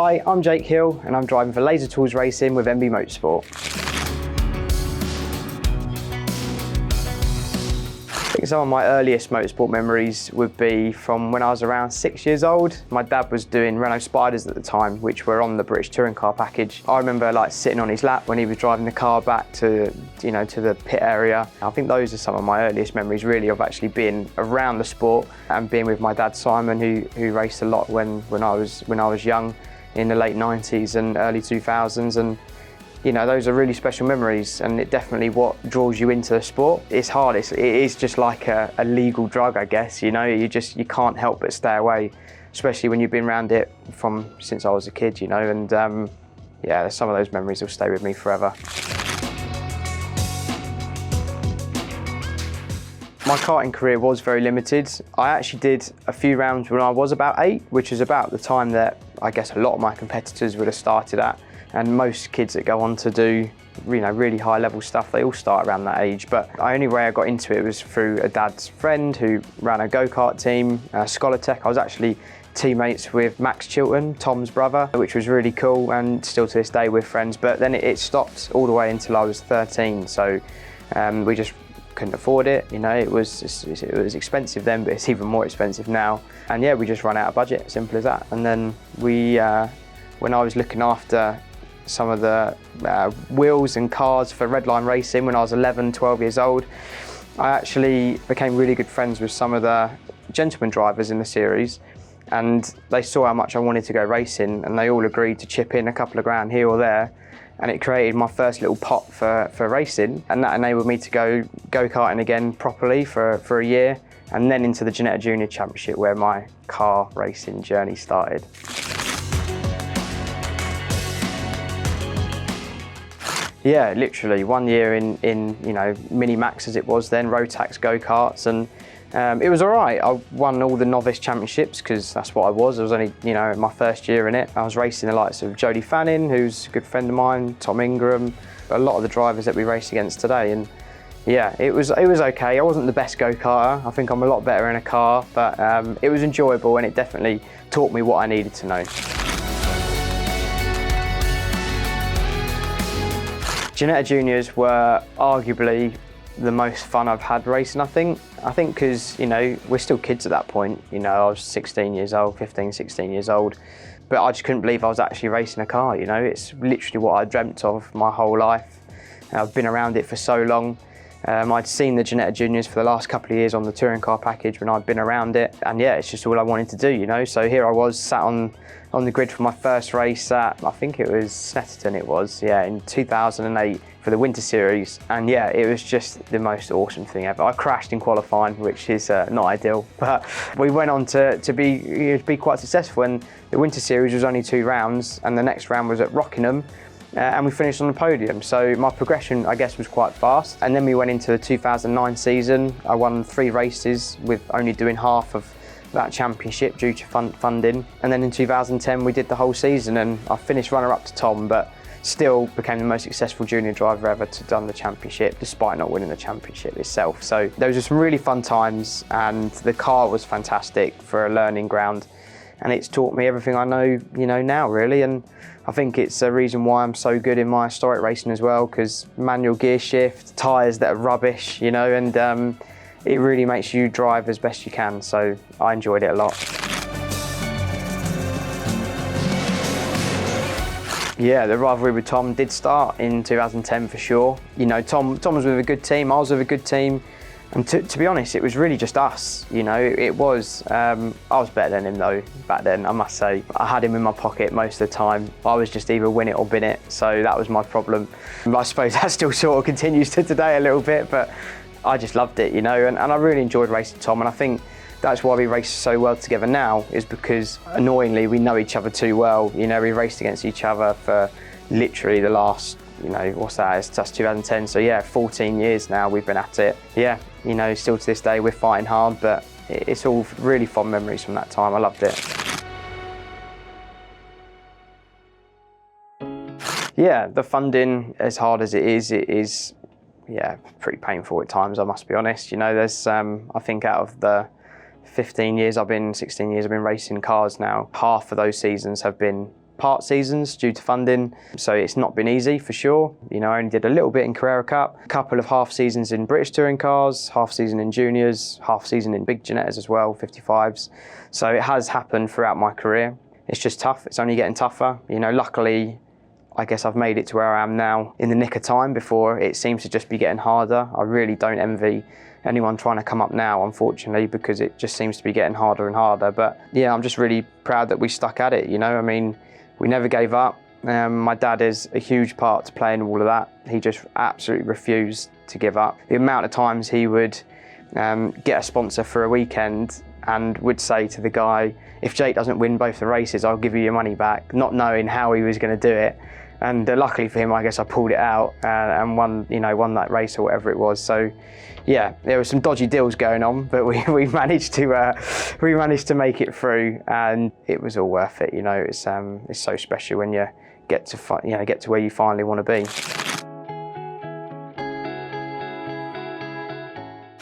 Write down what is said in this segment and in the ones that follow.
Hi, I'm Jake Hill and I'm driving for Laser Tools Racing with MB Motorsport. I think some of my earliest motorsport memories would be from when I was around 6 years old. My dad was doing Renault Spiders at the time, which were on the British Touring Car package. I remember sitting on his lap when he was driving the car back to the pit area. I think those are some of my earliest memories really of actually being around the sport and being with my dad Simon, who raced a lot when I was young in the late 90s and early 2000s. And those are really special memories, and it definitely what draws you into the sport. It's hard, it is just like a legal drug, I guess, you can't help but stay away, especially when you've been around it since I was a kid, and yeah, some of those memories will stay with me forever. My karting career was very limited. I actually did a few rounds when I was about 8, which is about the time that I guess a lot of my competitors would have started at. And most kids that go on to do really high level stuff, they all start around that age. But the only way I got into it was through a dad's friend who ran a go-kart team, Scholartech. I was actually teammates with Max Chilton, Tom's brother, which was really cool, and still to this day we're friends. But then it stopped all the way until I was 13. So we just couldn't afford it. It was expensive then, but it's even more expensive now. And yeah, we just ran out of budget, simple as that. And then when I was looking after some of the wheels and cars for Redline Racing when I was 11, 12 years old, I actually became really good friends with some of the gentleman drivers in the series, and they saw how much I wanted to go racing, and they all agreed to chip in a couple of grand here or there, and it created my first little pot for racing, and that enabled me to go karting again properly for a year, and then into the Ginetta Junior Championship where my car racing journey started. Yeah, literally 1 year in Mini Max as it was then, Rotax go-karts, and it was all right. I won all the novice championships because that's what I was. I was only my first year in it. I was racing the likes of Jodie Fanning, who's a good friend of mine, Tom Ingram, a lot of the drivers that we race against today. And yeah, it was okay. I wasn't the best go-karter. I think I'm a lot better in a car, but it was enjoyable, and it definitely taught me what I needed to know. Ginetta Juniors were arguably the most fun I've had racing, I think because, we're still kids at that point. I was 16 years old, 15, 16 years old, but I just couldn't believe I was actually racing a car, It's literally what I dreamt of my whole life. I've been around it for so long. I'd seen the Ginetta Juniors for the last couple of years on the touring car package when I'd been around it, and yeah, it's just all I wanted to do, So here I was sat on the grid for my first race at, I think it was Snetterton in 2008 for the Winter Series, and yeah, it was just the most awesome thing ever. I crashed in qualifying, which is not ideal, but we went on to be quite successful, and the Winter Series was only 2 rounds, and the next round was at Rockingham, and we finished on the podium. So my progression, I guess, was quite fast. And then we went into the 2009 season. I won 3 races with only doing half of that championship due to funding. And then in 2010, we did the whole season, and I finished runner-up to Tom, but still became the most successful junior driver ever to done the championship, despite not winning the championship itself. So those were some really fun times, and the car was fantastic for a learning ground. And it's taught me everything I know, now really. And I think it's a reason why I'm so good in my historic racing as well, because manual gear shift, tyres that are rubbish, and it really makes you drive as best you can. So I enjoyed it a lot. Yeah, the rivalry with Tom did start in 2010 for sure. Tom was with a good team, I was with a good team. And to be honest, it was really just us, it was, I was better than him though, back then, I must say. I had him in my pocket most of the time. I was just either win it or bin it, so that was my problem. I suppose that still sort of continues to today a little bit, but I just loved it, and I really enjoyed racing Tom, and I think that's why we race so well together now, is because annoyingly we know each other too well. We raced against each other for literally the last, what's that, it's just 2010, so yeah, 14 years now we've been at it. Yeah, still to this day we're fighting hard, but it's all really fond memories from that time. I loved it. Yeah, the funding, as hard as it is, yeah, pretty painful at times, I must be honest. There's, I think out of the 16 years I've been racing cars now, half of those seasons have been part seasons due to funding, so it's not been easy for sure. You know, I only did a little bit in Carrera Cup, a couple of half seasons in British touring cars, half season in juniors, half season in big Ginettas as well, 55s. So it has happened throughout my career. It's just tough. It's only getting tougher. You know, luckily, I guess I've made it to where I am now in the nick of time before it seems to just be getting harder. I really don't envy anyone trying to come up now, unfortunately, because it just seems to be getting harder and harder. But yeah, I'm just really proud that we stuck at it, you know. I mean, we never gave up. My dad is a huge part to playing all of that. He just absolutely refused to give up. The amount of times he would get a sponsor for a weekend and would say to the guy, if Jake doesn't win both the races, I'll give you your money back, not knowing how he was going to do it. And luckily for him, I guess I pulled it out and won that race or whatever it was. So yeah, there were some dodgy deals going on, but we managed to make it through, and it was all worth it. You know, it's so special when you get to where you finally want to be.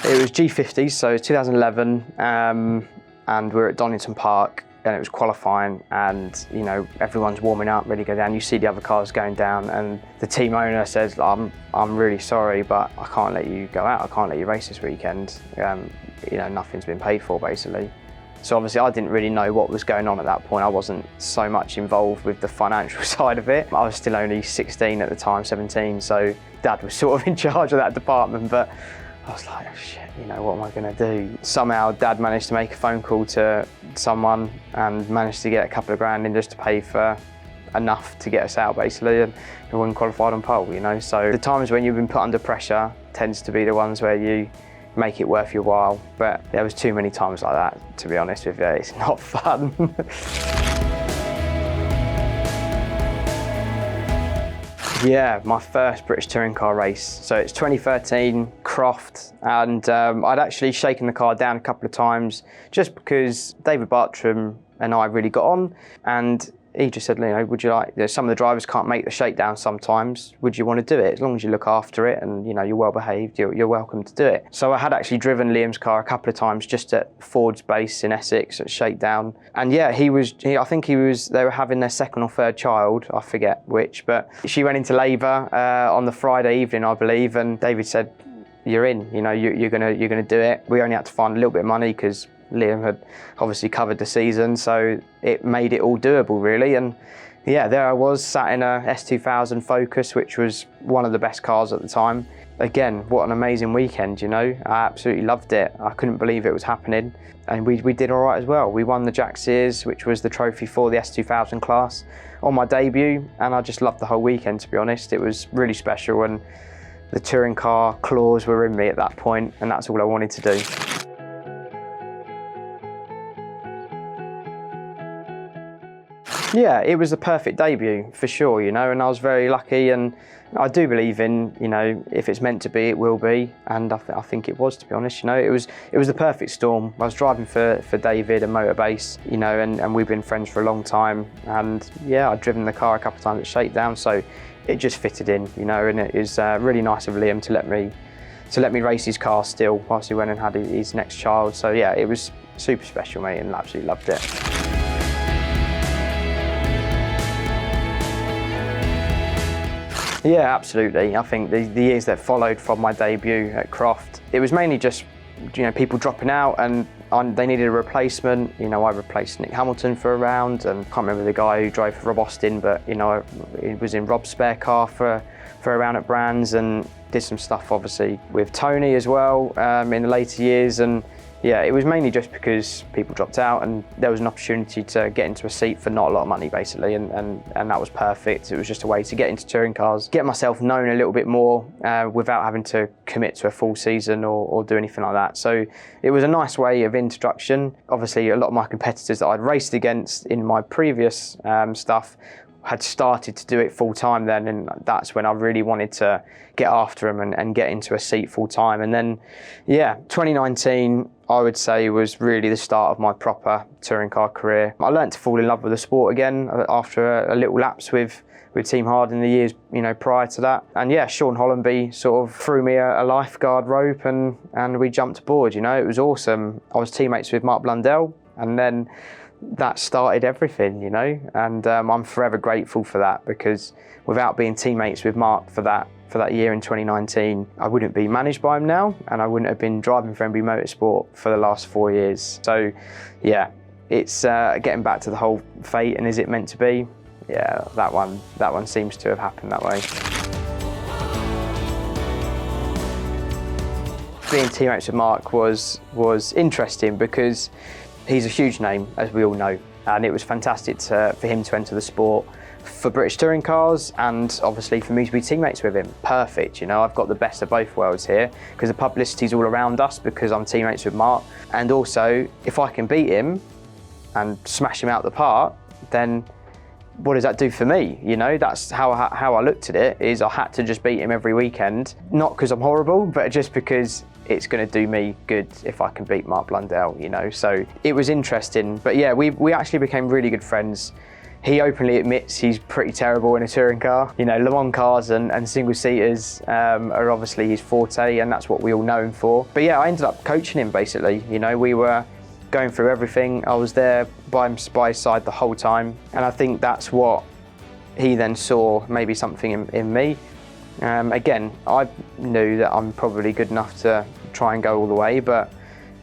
It was G50, so it's 2011, and we're at Donington Park. And it was qualifying, and you know, everyone's warming up, ready to go down. You see the other cars going down, and the team owner says, I'm really sorry, but I can't let you go out. I can't let you race this weekend. You know, nothing's been paid for, basically. So obviously I didn't really know what was going on at that point. I wasn't so much involved with the financial side of it. I was still only 16 at the time, 17, so Dad was sort of in charge of that department, but I was like, oh shit, you know, what am I going to do? Somehow Dad managed to make a phone call to someone and managed to get a couple of grand in just to pay for enough to get us out, basically, and we weren't qualified on pole, you know. So the times when you've been put under pressure tends to be the ones where you make it worth your while, but there was too many times like that, to be honest with you. It's not fun. Yeah, my first British touring car race. So it's 2013, Croft, and I'd actually shaken the car down a couple of times just because David Bartram and I really got on, and he just said, you know, would you like, some of the drivers can't make the shakedown sometimes, would you want to do it? As long as you look after it and you know, you're well behaved, you're welcome to do it. So I had actually driven Liam's car a couple of times just at Ford's base in Essex at shakedown. And yeah, I think they were having their second or third child, I forget which, but she went into labour on the Friday evening, I believe, and David said, you're in, you know, you're gonna do it. We only had to find a little bit of money because Liam had obviously covered the season, so it made it all doable, really. And yeah, there I was, sat in a S2000 Focus, which was one of the best cars at the time. Again, what an amazing weekend, you know. I absolutely loved it. I couldn't believe it was happening. And we did all right as well. We won the Jack Sears, which was the trophy for the S2000 class, on my debut, and I just loved the whole weekend, to be honest. It was really special, and the touring car claws were in me at that point, and that's all I wanted to do. Yeah, it was the perfect debut for sure, you know, and I was very lucky, and I do believe in, you know, if it's meant to be, it will be, and I think it was, to be honest. You know, it was the perfect storm. I was driving for David and Motorbase, you know, and we've been friends for a long time, and yeah, I'd driven the car a couple of times at shakedown, so it just fitted in, you know, and it was really nice of Liam to let me race his car still whilst he went and had his next child. So yeah, it was super special, mate, and absolutely loved it. Yeah, absolutely. I think the years that followed from my debut at Croft, it was mainly just, you know, people dropping out, and they needed a replacement. You know, I replaced Nick Hamilton for a round, and I can't remember the guy who drove for Rob Austin, but you know, he was in Rob's spare car for a round at Brands, and did some stuff obviously with Tony as well in the later years. And yeah, it was mainly just because people dropped out and there was an opportunity to get into a seat for not a lot of money, basically, and that was perfect. It was just a way to get into touring cars, get myself known a little bit more without having to commit to a full season or do anything like that. So it was a nice way of introduction. Obviously, a lot of my competitors that I'd raced against in my previous stuff had started to do it full time then, and that's when I really wanted to get after them and get into a seat full time. And then, yeah, 2019, I would say, was really the start of my proper touring car career. I learned to fall in love with the sport again after a little lapse with Team Hard in the years, you know, prior to that. And yeah, Sean Hollenby sort of threw me a lifeguard rope and we jumped aboard, you know. It was awesome. I was teammates with Mark Blundell, and then that started everything, you know, and I'm forever grateful for that, because without being teammates with Mark for that year in 2019, I wouldn't be managed by him now, and I wouldn't have been driving for MB Motorsport for the last 4 years. So yeah, it's getting back to the whole fate and is it meant to be? Yeah, that one seems to have happened that way. Being teammates with Mark was interesting because he's a huge name, as we all know, and it was fantastic for him to enter the sport for British touring cars, and obviously for me to be teammates with him. Perfect, you know, I've got the best of both worlds here, because the publicity's all around us because I'm teammates with Mark, and also if I can beat him and smash him out the park, then what does that do for me? You know, that's how I looked at it, is I had to just beat him every weekend, not because I'm horrible, but just because it's going to do me good if I can beat Mark Blundell, you know. So it was interesting, but yeah, we actually became really good friends. He openly admits he's pretty terrible in a touring car. You know, Le Mans cars and single-seaters are obviously his forte, and that's what we all know him for. But yeah, I ended up coaching him, basically. You know, we were going through everything. I was there by his side the whole time, and I think that's what he then saw, maybe something in me. Again, I knew that I'm probably good enough to try and go all the way, but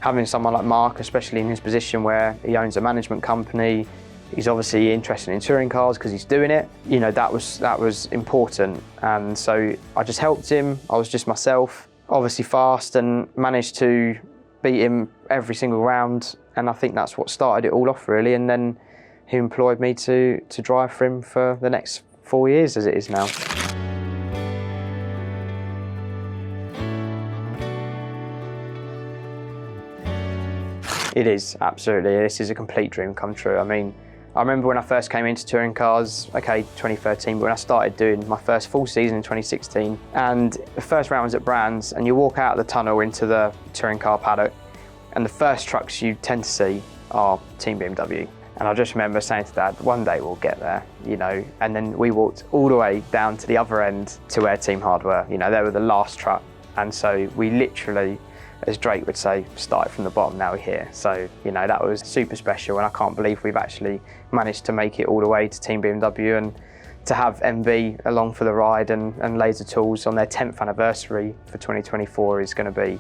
having someone like Mark, especially in his position where he owns a management company, he's obviously interested in touring cars because he's doing it. You know, that was important, and so I just helped him. I was just myself, obviously fast, and managed to beat him every single round. And I think that's what started it all off, really. And then he employed me to drive for him for the next 4 years, as it is now. It is, absolutely. This is a complete dream come true. I mean, I remember when I first came into touring cars, okay, 2013, but when I started doing my first full season in 2016, and the first round was at Brands, and you walk out of the tunnel into the touring car paddock, and the first trucks you tend to see are Team BMW. And I just remember saying to Dad, one day we'll get there, you know, and then we walked all the way down to the other end to where Team Hard were. You know, they were the last truck, and so we literally, as Drake would say, started from the bottom, now we're here. So, you know, that was super special, and I can't believe we've actually managed to make it all the way to Team BMW, and to have MB along for the ride and Laser Tools on their 10th anniversary for 2024 is going to be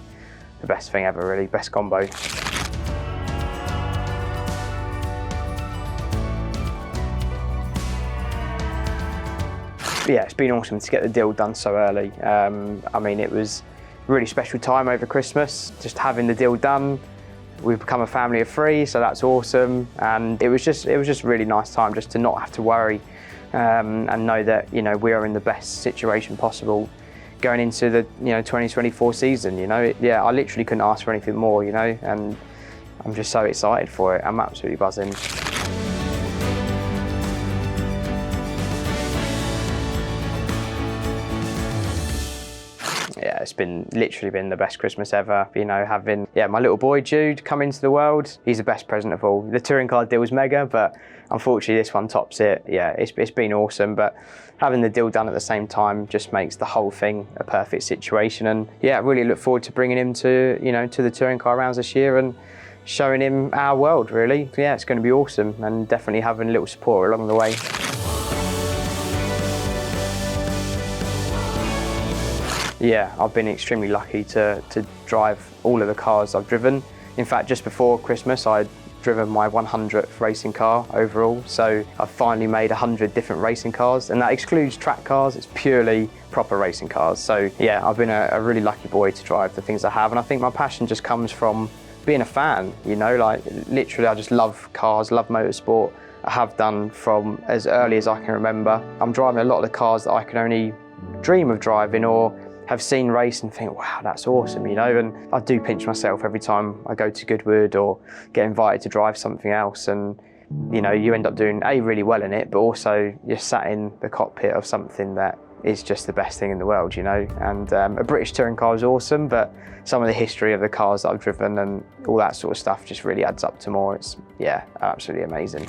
the best thing ever, really, best combo. Yeah, it's been awesome to get the deal done so early. I mean, it was a really special time over Christmas, just having the deal done. We've become a family of 3, so that's awesome. And it was just a really nice time just to not have to worry and know that, you know, we are in the best situation possible going into the 2024 season. You know, yeah, I literally couldn't ask for anything more, you know, and I'm just so excited for it. I'm absolutely buzzing. Yeah, it's literally been the best Christmas ever. You know, having my little boy Jude come into the world, he's the best present of all. The touring car deal was mega, but unfortunately this one tops it. Yeah, it's been awesome, but having the deal done at the same time just makes the whole thing a perfect situation. And yeah, I really look forward to bringing him to the touring car rounds this year and showing him our world, really. Yeah, it's going to be awesome, and definitely having a little support along the way. Yeah, I've been extremely lucky to drive all of the cars I've driven. In fact, just before Christmas, I'd driven my 100th racing car overall. So I've finally made 100 different racing cars, and that excludes track cars. It's purely proper racing cars. So yeah, I've been a really lucky boy to drive the things I have. And I think my passion just comes from being a fan, you know, like literally I just love cars, love motorsport. I have done from as early as I can remember. I'm driving a lot of the cars that I can only dream of driving or have seen race and think, wow, that's awesome, you know. And I do pinch myself every time I go to Goodwood or get invited to drive something else, and you know, you end up doing really well in it, but also you're sat in the cockpit of something that is just the best thing in the world, you know. And a British touring car is awesome, but some of the history of the cars that I've driven and all that sort of stuff just really adds up to more. It's, yeah, absolutely amazing.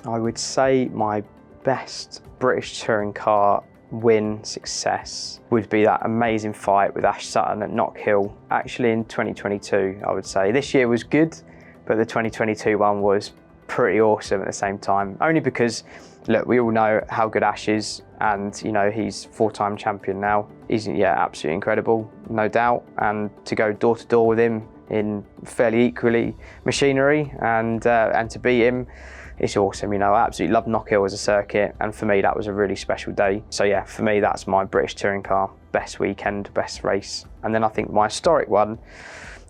I would say my best British touring car win success would be that amazing fight with Ash Sutton at Knock Hill, actually in 2022, I would say. This year was good, but the 2022 one was pretty awesome at the same time, only because, look, we all know how good Ash is, and you know, he's 4-time champion now. He's, yeah, absolutely incredible, no doubt, and to go door to door with him in fairly equally machinery and to beat him, it's awesome. You know, I absolutely love Knock Hill as a circuit, and for me that was a really special day. So yeah, for me that's my British touring car best weekend, best race. And then I think my historic one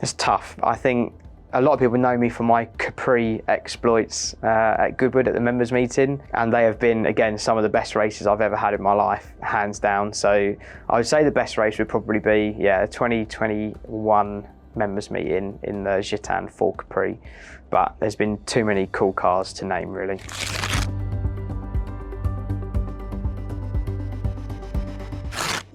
is tough. I think a lot of people know me for my Capri exploits at Goodwood at the members meeting, and they have been, again, some of the best races I've ever had in my life, hands down. So I would say the best race would probably be, yeah, the 2021 members meeting in the Gitane 4 Capri, but there's been too many cool cars to name, really.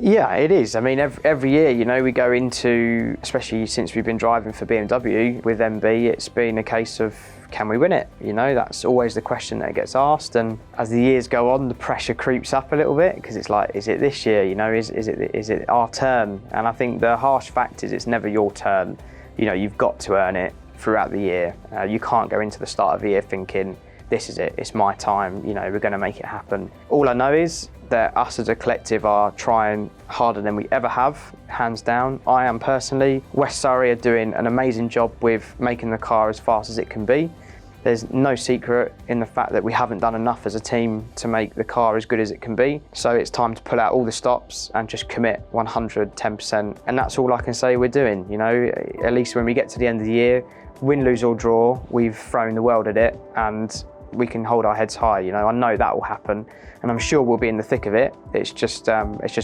Yeah, it is. I mean, every year, you know, we go into, especially since we've been driving for BMW with MB, it's been a case of, can we win it? You know, that's always the question that gets asked. And as the years go on, the pressure creeps up a little bit, because it's like, is it this year? You know, is it our turn? And I think the harsh fact is it's never your turn. You know, you've got to earn it throughout the year. You can't go into the start of the year thinking, this is it, it's my time, you know, we're going to make it happen. All I know is that us as a collective are trying harder than we ever have, hands down. I am personally. West Surrey are doing an amazing job with making the car as fast as it can be. There's no secret in the fact that we haven't done enough as a team to make the car as good as it can be. So it's time to pull out all the stops and just commit 110%. And that's all I can say we're doing. You know, at least when we get to the end of the year, win, lose or draw, we've thrown the world at it, and we can hold our heads high. You know, I know that will happen, and I'm sure we'll be in the thick of it. It's just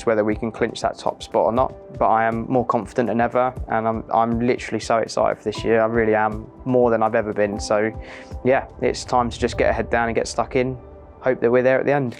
whether we can clinch that top spot or not. But I am more confident than ever, and I'm literally so excited for this year. I really am, more than I've ever been. So yeah, it's time to just get our head down and get stuck in. Hope that we're there at the end.